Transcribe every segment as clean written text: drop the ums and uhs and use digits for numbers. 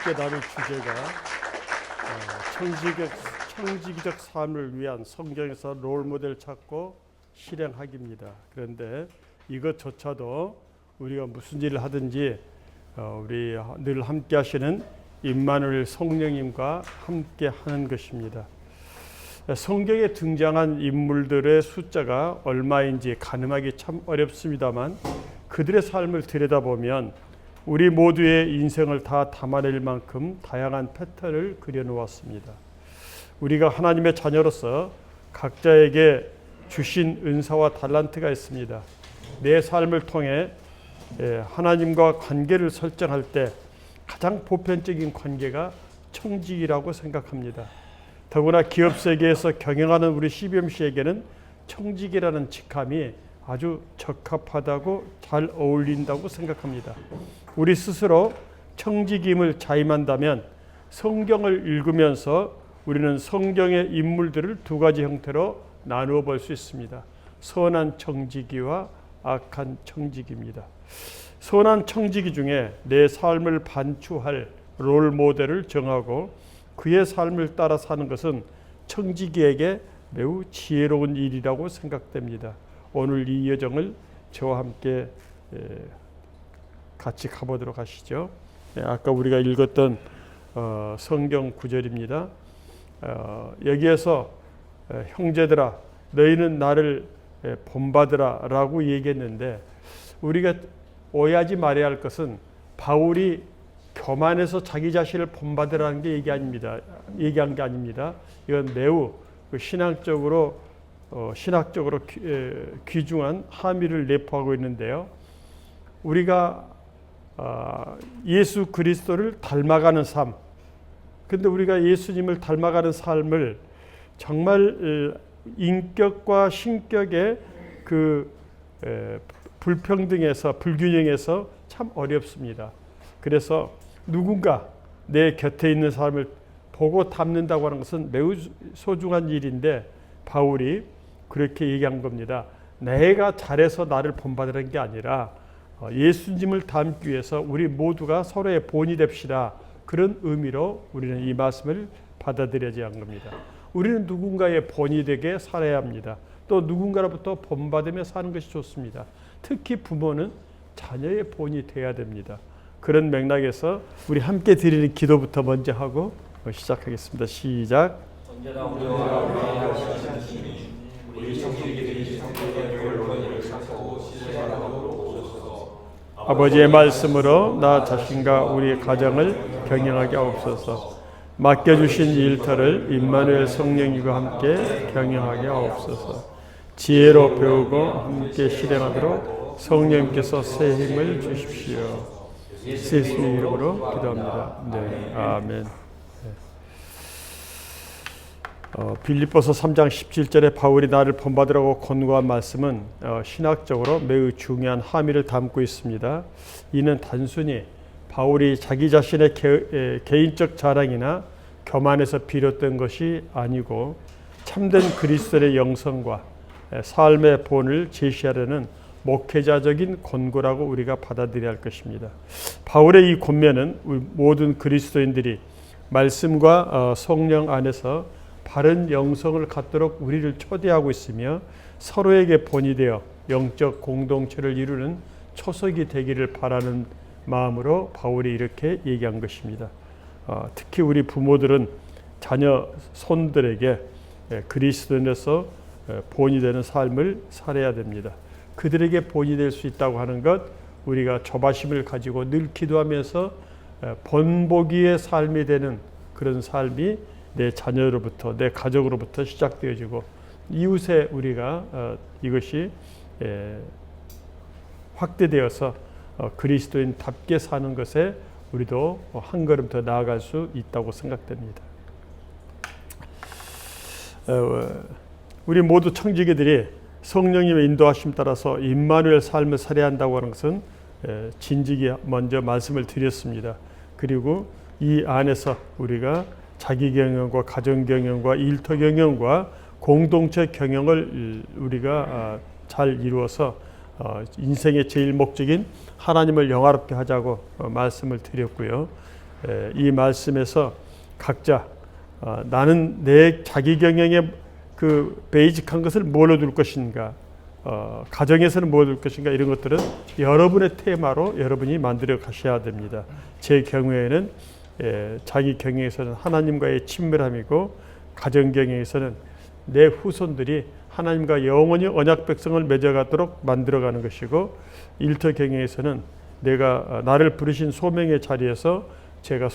함께 나눌 주제가 청지기적 삶을 위한 성경에서 롤모델 찾고 실행하기입니다. 그런데 이것조차도 우리가 무슨 일을 하든지 우리 늘 함께 하시는 임마누엘 성령님과 함께 하는 것입니다. 성경에 등장한 인물들의 숫자가 얼마인지 가늠하기 참 어렵습니다만 그들의 삶을 들여다보면 우리 모두의 인생을 다 담아낼 만큼 다양한 패턴을 그려놓았습니다. 우리가 하나님의 자녀로서 각자에게 주신 은사와 달란트가 있습니다. 내 삶을 통해 하나님과 관계를 설정할 때 가장 보편적인 관계가 청지기라고 생각합니다. 더구나 기업 세계에서 경영하는 우리 CBMC에게는 청지기라는 직함이 아주 적합하다고 잘 어울린다고 생각합니다. 우리 스스로 청지기임을 자임한다면 성경을 읽으면서 우리는 성경의 인물들을 두 가지 형태로 나누어 볼 수 있습니다. 선한 청지기와 악한 청지기입니다. 선한 청지기 중에 내 삶을 반추할 롤 모델을 정하고 그의 삶을 따라 사는 것은 청지기에게 매우 지혜로운 일이라고 생각됩니다. 오늘 이 여정을 저와 함께 같이 가보도록 하시죠. 아까 우리가 읽었던 성경 구절입니다. 여기에서 형제들아 너희는 나를 본받으라 라고 얘기했는데 우리가 오해하지 말아야 할 것은 바울이 교만해서 자기 자신을 본받으라는 게 얘기한 게 아닙니다. 이건 매우 신학적으로 귀중한 함의를 내포하고 있는데요. 우리가 예수 그리스도를 닮아가는 삶, 근데 우리가 예수님을 닮아가는 삶을 정말 인격과 신격의 그 불평등에서 불균형에서 참 어렵습니다. 그래서 누군가 내 곁에 있는 사람을 보고 닮는다고 하는 것은 매우 소중한 일인데 바울이 그렇게 얘기한 겁니다. 내가 잘해서 나를 본받으라는 게 아니라 예수님을 닮기 위해서 우리 모두가 서로의 본이 됩시다. 그런 의미로 우리는 이 말씀을 받아들여야 하는 겁니다. 우리는 누군가의 본이 되게 살아야 합니다. 또 누군가로부터 본받으며 사는 것이 좋습니다. 특히 부모는 자녀의 본이 되어야 됩니다. 그런 맥락에서 우리 함께 드리는 기도부터 먼저 하고 시작하겠습니다. 시작. 언제나 우리와 우리 청지기들이 성경의 롤모델을 찾고 실행하도록 오소서. 아버지의 말씀으로 나 자신과 우리 가정을 경영하게 하옵소서. 맡겨주신 일터를 임마누엘 성령님과 함께 경영하게 하옵소서. 지혜로 배우고 함께 실행하도록 성령님께서 새 힘을 주십시오. 예수님 이름으로 기도합니다. 네, 아멘. 빌립보서 3장 17절에 바울이 나를 본받으라고 권고한 말씀은 신학적으로 매우 중요한 함의를 담고 있습니다. 이는 단순히 바울이 자기 자신의 개인적 자랑이나 교만에서 비롯된 것이 아니고 참된 그리스도의 영성과 삶의 본을 제시하려는 목회자적인 권고라고 우리가 받아들여야 할 것입니다. 바울의 이 권면은 모든 그리스도인들이 말씀과 성령 안에서 바른 영성을 갖도록 우리를 초대하고 있으며 서로에게 본이 되어 영적 공동체를 이루는 초석이 되기를 바라는 마음으로 바울이 이렇게 얘기한 것입니다. 특히 우리 부모들은 자녀 손들에게 그리스도인에서 본이 되는 삶을 살아야 됩니다. 그들에게 본이 될 수 있다고 하는 것, 우리가 조바심을 가지고 늘 기도하면서 본보기의 삶이 되는 그런 삶이 내 자녀로부터, 내 가족으로부터 시작되어지고 이웃에 우리가 이것이 확대되어서 그리스도인답게 사는 것에 우리도 한 걸음 더 나아갈 수 있다고 생각됩니다. 우리 모두 청지기들이 성령님의 인도하심 따라서 임마누엘 삶을 살아야 한다고 하는 것은 진즉이 먼저 말씀을 드렸습니다. 그리고 이 안에서 우리가 자기 경영과 가정 경영과 일터 경영과 공동체 경영을 우리가 잘 이루어서 인생의 제일 목적인 하나님을 영화롭게 하자고 말씀을 드렸고요. 이 말씀에서 각자 나는 내 자기 경영에 그 베이직한 것을 뭘로 둘 것인가, 가정에서는 뭘 둘 것인가, 이런 것들은 여러분의 테마로 여러분이 만들어 가셔야 됩니다. 제 경우에는 자기 경영에서는 하나님과의 친밀함이고, 가정 경영에서는 내 후손들이 하나님과 영원히 언약 백성을 맺어가도록 만들어가는 것이고, 일터 경영에서는 내가 나를 부르신 소명의 자리에서 제가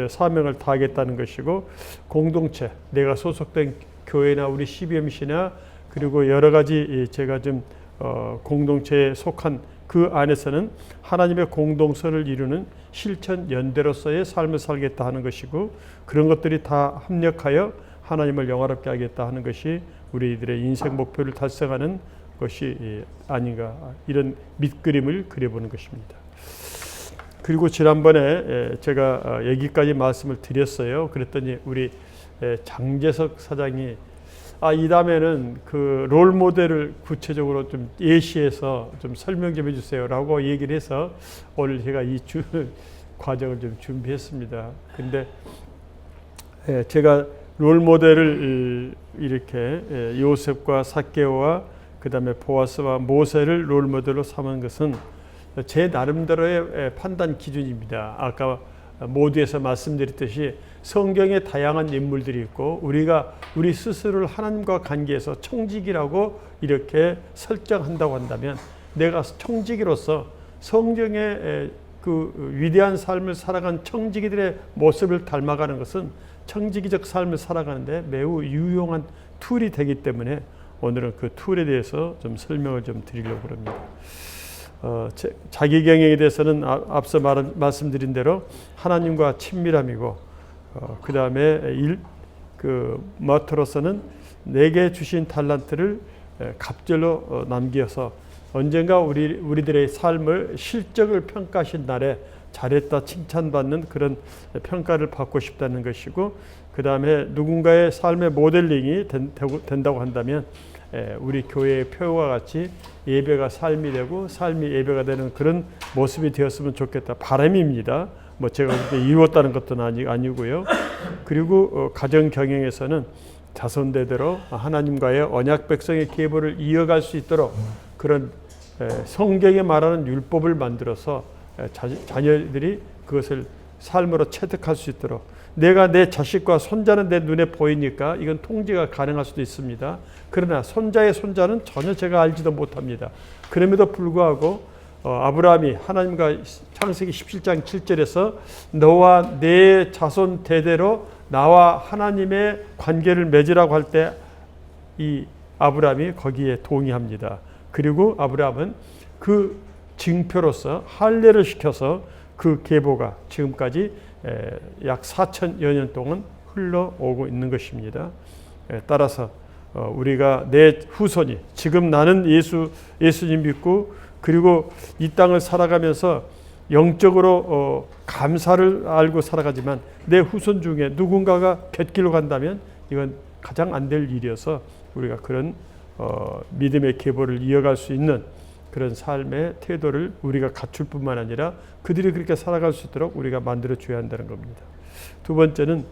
사명을 다하겠다는 것이고, 공동체, 내가 소속된 교회나 우리 CBMC나 그리고 여러 가지 제가 좀 공동체에 속한 그 안에서는 하나님의 공동선을 이루는 실천 연대로서의 삶을 살겠다 하는 것이고, 그런 것들이 다 합력하여 하나님을 영화롭게 하겠다 하는 것이 우리들의 인생 목표를 달성하는 것이 아닌가, 이런 밑그림을 그려보는 것입니다. 그리고 지난번에 제가 여기까지 말씀을 드렸어요. 그랬더니 우리 장재석 사장이 이 다음에는 그 롤 모델을 구체적으로 좀 예시해서 좀 설명 좀 해주세요라고 얘기를 해서 오늘 제가 이 과정을 좀 준비했습니다. 근데 제가 롤 모델을 이렇게 요셉과 삭개오와 그 다음에 보아스와 모세를 롤 모델로 삼은 것은 제 나름대로의 판단 기준입니다. 아까 모두에서 말씀드렸듯이 성경에 다양한 인물들이 있고, 우리 스스로를 하나님과 관계에서 청지기라고 이렇게 설정한다고 한다면, 내가 청지기로서 성경의 그 위대한 삶을 살아간 청지기들의 모습을 닮아가는 것은 청지기적 삶을 살아가는데 매우 유용한 툴이 되기 때문에 오늘은 그 툴에 대해서 좀 설명을 좀 드리려고 합니다. 자기 경영에 대해서는 앞서 말씀드린 대로 하나님과 친밀함이고, 그 다음에 머터로서는 내게 주신 달란트를 갑절로 남겨서 언젠가 우리들의 삶을 실적을 평가하신 날에 잘했다 칭찬받는 그런 평가를 받고 싶다는 것이고, 그 다음에 누군가의 삶의 모델링이 된다고 한다면 우리 교회의 표와 같이 예배가 삶이 되고 삶이 예배가 되는 그런 모습이 되었으면 좋겠다, 바람입니다. 뭐 제가 그렇게 이루었다는 것도 아니고요. 그리고 가정 경영에서는 자손대대로 하나님과의 언약 백성의 계보를 이어갈 수 있도록 그런 성경에 말하는 율법을 만들어서 자녀들이 그것을 삶으로 체득할 수 있도록, 내가 내 자식과 손자는 내 눈에 보이니까 이건 통제가 가능할 수도 있습니다. 그러나 손자의 손자는 전혀 제가 알지도 못합니다. 그럼에도 불구하고 아브라함이 하나님과 창세기 17장 7절에서 너와 내 자손 대대로 나와 하나님의 관계를 맺으라고 할 때 이 아브라함이 거기에 동의합니다. 그리고 아브라함은 그 징표로서 할례를 시켜서 그 계보가 지금까지 약 4천여 년 동안 흘러오고 있는 것입니다. 따라서 우리가 내 후손이, 지금 나는 예수님 믿고 그리고 이 땅을 살아가면서 영적으로 감사를 알고 살아가지만 내 후손 중에 누군가가 곁길로 간다면 이건 가장 안 될 일이어서 우리가 그런 믿음의 계보를 이어갈 수 있는 그런 삶의 태도를 우리가 갖출 뿐만 아니라 그들이 그렇게 살아갈 수 있도록 우리가 만들어줘야 한다는 겁니다. 두 번째는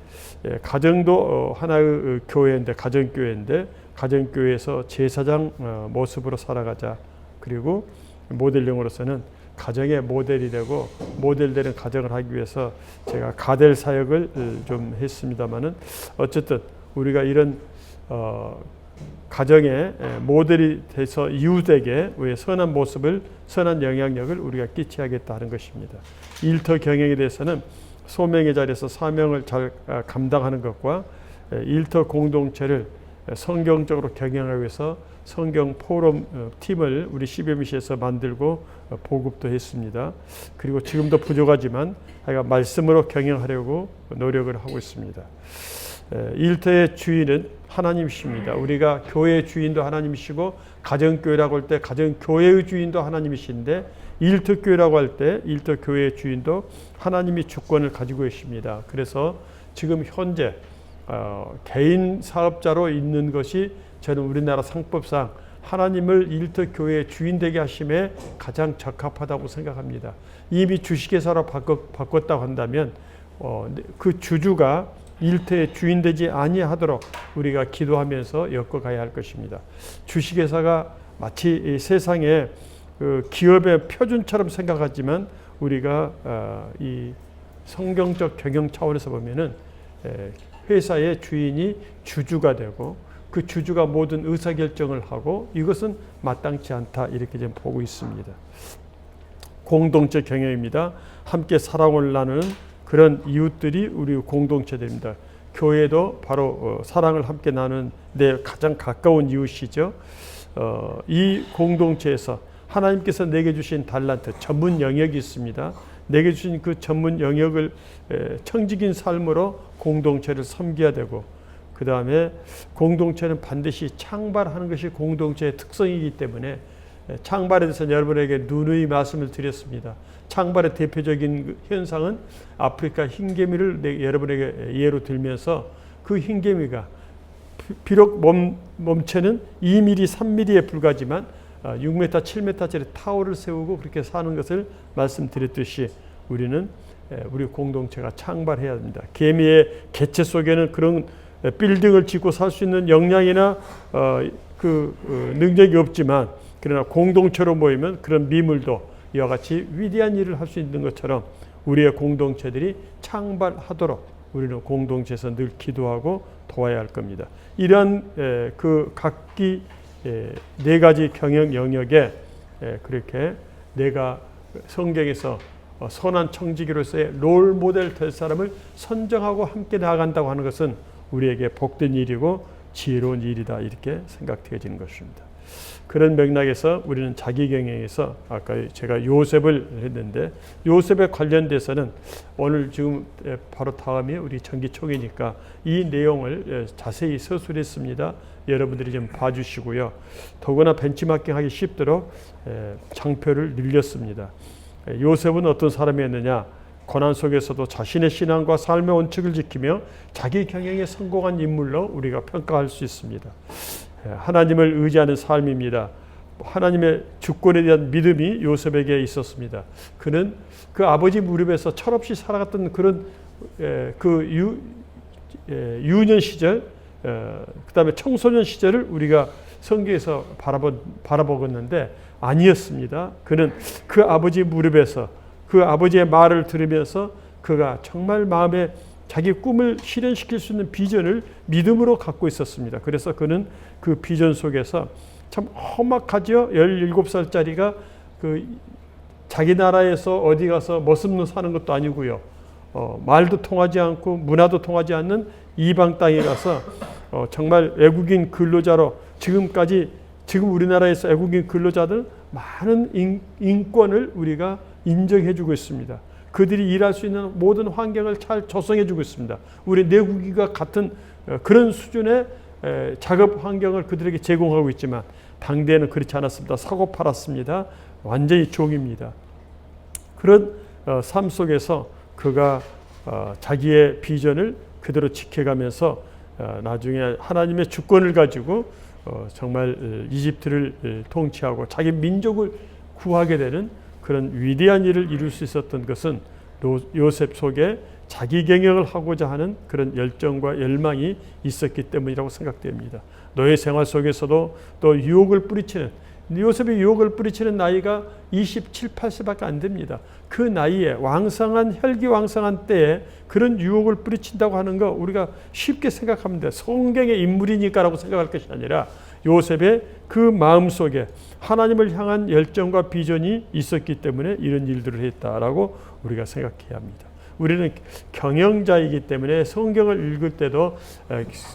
가정도 하나의 교회인데, 가정교회인데 가정교회에서 제사장 모습으로 살아가자. 그리고 모델링으로서는 가정의 모델이 되고 모델되는 가정을 하기 위해서 제가 가델 사역을 좀 했습니다마는, 어쨌든 우리가 이런 가정의 모델이 돼서 이웃에게 우리의 선한 모습을, 선한 영향력을 우리가 끼쳐야겠다 하는 것입니다. 일터 경영에 대해서는 소명의 자리에서 사명을 잘 감당하는 것과 일터 공동체를 성경적으로 경영하기 위해서 성경 포럼 팀을 우리 CBMC에서 만들고 보급도 했습니다. 그리고 지금도 부족하지만 말씀으로 경영하려고 노력을 하고 있습니다. 일터의 주인은 하나님이십니다. 우리가 교회의 주인도 하나님이시고 가정교회라고 할 때 가정교회의 주인도 하나님이신데, 일터교회라고 할 때 일터교회의 주인도 하나님이 주권을 가지고 계십니다. 그래서 지금 현재 개인 사업자로 있는 것이 저는 우리나라 상법상 하나님을 일터교회의 주인 되게 하심에 가장 적합하다고 생각합니다. 이미 주식회사로 바꿨다고 한다면 그 주주가 일터의 주인 되지 아니하도록 우리가 기도하면서 엮어가야 할 것입니다. 주식회사가 마치 이 세상의 그 기업의 표준처럼 생각하지만 우리가 이 성경적 경영 차원에서 보면은 회사의 주인이 주주가 되고 그 주주가 모든 의사결정을 하고 이것은 마땅치 않다 이렇게 좀 보고 있습니다. 공동체 경영입니다. 함께 사랑을 나누는 그런 이웃들이 우리 공동체들입니다. 교회도 바로 사랑을 함께 나누는 내 가장 가까운 이웃이죠. 이 공동체에서 하나님께서 내게 주신 달란트, 전문 영역이 있습니다. 내게 주신 그 전문 영역을 청직인 삶으로 공동체를 섬겨야 되고 그 다음에 공동체는 반드시 창발하는 것이 공동체의 특성이기 때문에 창발에 대해서 여러분에게 누누이 말씀을 드렸습니다. 창발의 대표적인 현상은 아프리카 흰개미를 여러분에게 예로 들면서 그 흰개미가 비록 몸체는 2mm, 3mm에 불과하지만 6m, 7m짜리 타워를 세우고 그렇게 사는 것을 말씀드렸듯이 우리는 우리 공동체가 창발해야 합니다. 개미의 개체 속에는 그런 빌딩을 짓고 살 수 있는 역량이나 능력이 없지만 그러나 공동체로 모이면 그런 미물도 이와 같이 위대한 일을 할 수 있는 것처럼 우리의 공동체들이 창발하도록 우리는 공동체에서 늘 기도하고 도와야 할 겁니다. 이러한 그 각기 네 가지 경영 영역에 그렇게 내가 성경에서 선한 청지기로서의 롤 모델 될 사람을 선정하고 함께 나아간다고 하는 것은 우리에게 복된 일이고 지혜로운 일이다 이렇게 생각되어지는 것입니다. 그런 맥락에서 우리는 자기 경영에서 아까 제가 요셉을 했는데 요셉에 관련돼서는 오늘 지금 바로 다음이 우리 정기총회니까 이 내용을 자세히 서술했습니다. 여러분들이 좀 봐주시고요. 더구나 벤치마킹하기 쉽도록 장표를 늘렸습니다. 요셉은 어떤 사람이었느냐? 고난 속에서도 자신의 신앙과 삶의 원칙을 지키며 자기 경영에 성공한 인물로 우리가 평가할 수 있습니다. 하나님을 의지하는 삶입니다. 하나님의 주권에 대한 믿음이 요셉에게 있었습니다. 그는 그 아버지 무릎에서 철없이 살아갔던 그런 유년 시절, 그 다음에 청소년 시절을 우리가 성경에서 바라보겠는데 아니었습니다. 그는 그 아버지 무릎에서 그 아버지의 말을 들으면서 그가 정말 마음에 자기 꿈을 실현시킬 수 있는 비전을 믿음으로 갖고 있었습니다. 그래서 그는 그 비전 속에서 참 험악하죠. 17살짜리가 그 자기 나라에서 어디 가서 머슴로 사는 것도 아니고요. 말도 통하지 않고 문화도 통하지 않는 이방 땅에 가서 정말 외국인 근로자로 지금 우리나라에서 외국인 근로자들 많은 인권을 우리가 인정해주고 있습니다. 그들이 일할 수 있는 모든 환경을 잘 조성해주고 있습니다. 우리 내국인과 같은 그런 수준의 작업 환경을 그들에게 제공하고 있지만 당대에는 그렇지 않았습니다. 사고 팔았습니다. 완전히 종입니다. 그런 삶 속에서 그가 자기의 비전을 그대로 지켜가면서 나중에 하나님의 주권을 가지고 정말 이집트를 통치하고 자기 민족을 구하게 되는 그런 위대한 일을 이룰 수 있었던 것은 요셉 속에 자기 경영을 하고자 하는 그런 열정과 열망이 있었기 때문이라고 생각됩니다. 노예 생활 속에서도 또 유혹을 뿌리치는 요셉이 유혹을 뿌리치는 나이가 27, 8세밖에 안 됩니다. 그 나이에 혈기왕성한 때에 그런 유혹을 뿌리친다고 하는 거 우리가 쉽게 생각합니다. 성경의 인물이니까라고 생각할 것이 아니라 요셉의 그 마음속에 하나님을 향한 열정과 비전이 있었기 때문에 이런 일들을 했다라고 우리가 생각해야 합니다. 우리는 경영자이기 때문에 성경을 읽을 때도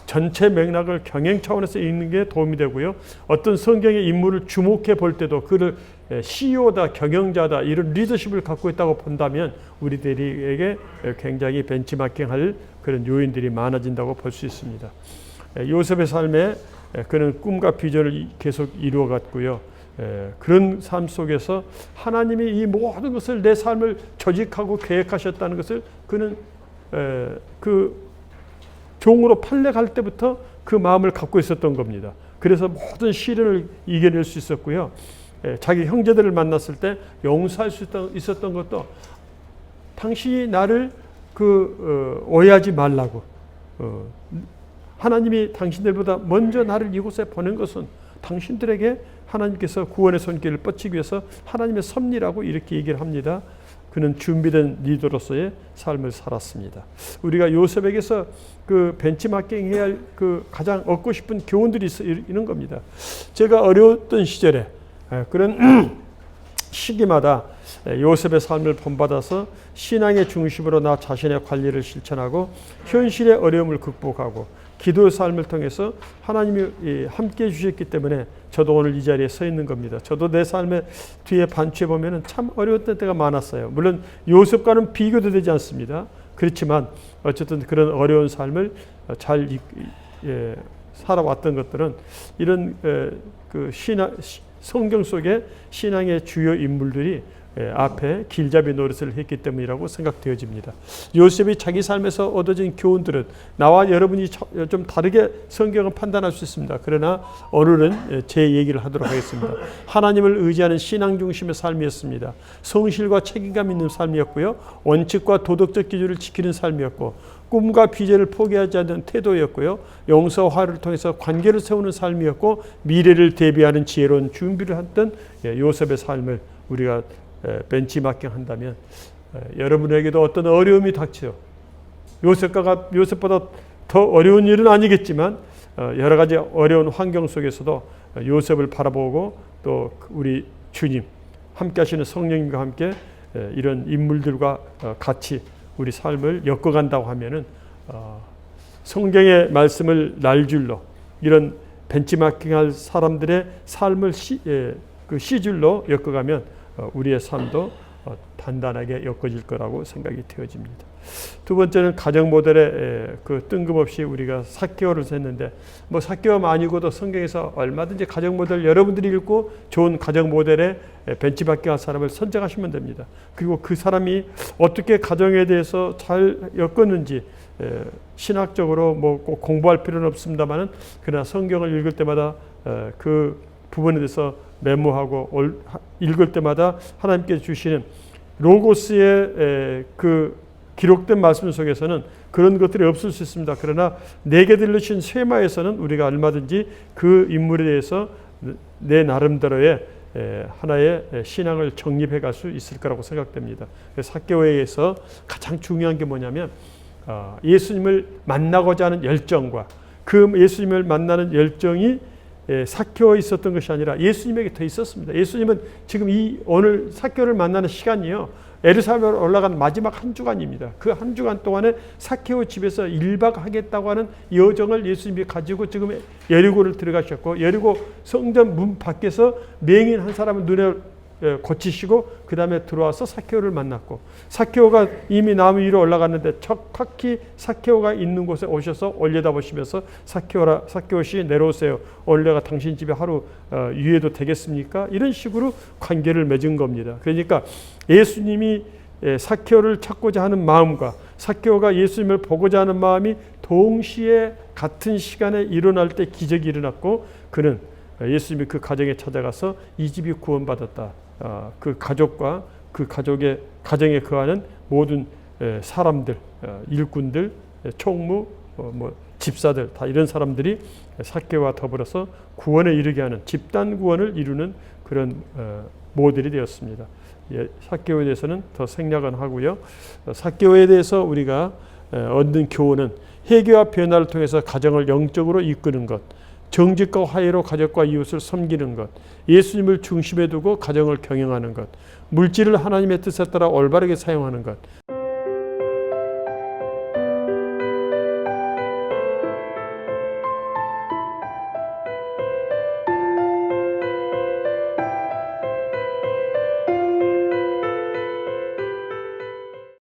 전체 맥락을 경영 차원에서 읽는 게 도움이 되고요. 어떤 성경의 인물을 주목해 볼 때도 그를 CEO다, 경영자다 이런 리더십을 갖고 있다고 본다면 우리들에게 굉장히 벤치마킹할 그런 요인들이 많아진다고 볼 수 있습니다. 요셉의 삶에 그는 꿈과 비전을 계속 이루어갔고요. 그런 삶 속에서 하나님이 이 모든 것을 내 삶을 조직하고 계획하셨다는 것을 그는 그 종으로 판례갈 때부터 그 마음을 갖고 있었던 겁니다. 그래서 모든 시련을 이겨낼 수 있었고요. 자기 형제들을 만났을 때 용서할 수 있었던 것도 당신이 나를 오해하지 말라고. 하나님이 당신들보다 먼저 나를 이곳에 보낸 것은 당신들에게 하나님께서 구원의 손길을 뻗치기 위해서 하나님의 섭리라고 이렇게 얘기를 합니다. 그는 준비된 리더로서의 삶을 살았습니다. 우리가 요셉에게서 벤치마킹 해야 할 가장 얻고 싶은 교훈들이 있는 겁니다. 제가 어려웠던 시절에 그런 시기마다 요셉의 삶을 본받아서 신앙의 중심으로 나 자신의 관리를 실천하고 현실의 어려움을 극복하고 기도의 삶을 통해서 하나님이 함께해 주셨기 때문에 저도 오늘 이 자리에 서 있는 겁니다. 저도 내 삶의 뒤에 반추해 보면 참 어려웠던 때가 많았어요. 물론 요셉과는 비교도 되지 않습니다. 그렇지만 어쨌든 그런 어려운 삶을 잘 살아왔던 것들은 이런 성경 속에 신앙의 주요 인물들이 앞에 길잡이 노릇을 했기 때문이라고 생각되어집니다. 요셉이 자기 삶에서 얻어진 교훈들은 나와 여러분이 좀 다르게 성경을 판단할 수 있습니다. 그러나 오늘은 제 얘기를 하도록 하겠습니다. 하나님을 의지하는 신앙 중심의 삶이었습니다. 성실과 책임감 있는 삶이었고요. 원칙과 도덕적 기준을 지키는 삶이었고 꿈과 비전을 포기하지 않는 태도였고요. 용서와 화를 통해서 관계를 세우는 삶이었고 미래를 대비하는 지혜로운 준비를 했던 요셉의 삶을 우리가 벤치마킹 한다면 여러분에게도 어떤 어려움이 닥쳐 요셉보다 더 어려운 일은 아니겠지만 여러 가지 어려운 환경 속에서도 요셉을 바라보고 또 우리 주님 함께 하시는 성령님과 함께 이런 인물들과 같이 우리 삶을 엮어간다고 하면은 성경의 말씀을 날줄로 이런 벤치마킹할 사람들의 삶을 시줄로 엮어가면 우리의 삶도 단단하게 엮어질 거라고 생각이 되어집니다. 두 번째는 가정 모델에 뜬금없이 우리가 삭개오를 했는데 삭개오만 아니고도 성경에서 얼마든지 가정 모델 여러분들이 읽고 좋은 가정 모델에 벤치마킹할 사람을 선정하시면 됩니다. 그리고 그 사람이 어떻게 가정에 대해서 잘 엮었는지 신학적으로 꼭 공부할 필요는 없습니다만은 그러나 성경을 읽을 때마다 그 부분에 대해서 메모하고 읽을 때마다 하나님께서 주시는 로고스의 기록된 말씀 속에서는 그런 것들이 없을 수 있습니다. 그러나 내게 들려주신 쇠마에서는 우리가 얼마든지 그 인물에 대해서 내 나름대로의 하나의 신앙을 정립해 갈 수 있을 거라고 생각됩니다. 삭개오에서 가장 중요한 게 뭐냐면 예수님을 만나고자 하는 열정과 그 예수님을 만나는 열정이 삭개오에 있었던 것이 아니라 예수님에게 더 있었습니다. 예수님은 지금 오늘 삭개오를 만나는 시간이요. 예루살렘으로 올라간 마지막 한 주간입니다. 그 한 주간 동안에 삭개오 집에서 1박 하겠다고 하는 여정을 예수님이 가지고 지금 여리고를 들어가셨고 여리고 성전 문 밖에서 맹인 한 사람을 눈에 고치시고 그 다음에 들어와서 삭개오를 만났고 삭개오가 이미 나무 위로 올라갔는데 척확히 삭개오가 있는 곳에 오셔서 올려다보시면서 삭개오씨 내려오세요. 오늘 내가 당신 집에 하루 유예도 되겠습니까? 이런 식으로 관계를 맺은 겁니다. 그러니까 예수님이 삭개오를 찾고자 하는 마음과 삭개오가 예수님을 보고자 하는 마음이 동시에 같은 시간에 일어날 때 기적이 일어났고 그는 예수님이 그 가정에 찾아가서 이 집이 구원받았다. 그 가족과 그 가정에 거하는 모든 사람들, 일꾼들, 총무, 집사들 다 이런 사람들이 삭개오와 더불어서 구원에 이르게 하는 집단 구원을 이루는 그런 모델이 되었습니다. 삭개오에 대해서는 더 생략은 하고요. 삭개오에 대해서 우리가 얻는 교훈은 회개와 변화를 통해서 가정을 영적으로 이끄는 것, 정직과 화해로 가족과 이웃을 섬기는 것, 예수님을 중심에 두고 가정을 경영하는 것, 물질을 하나님의 뜻에 따라 올바르게 사용하는 것,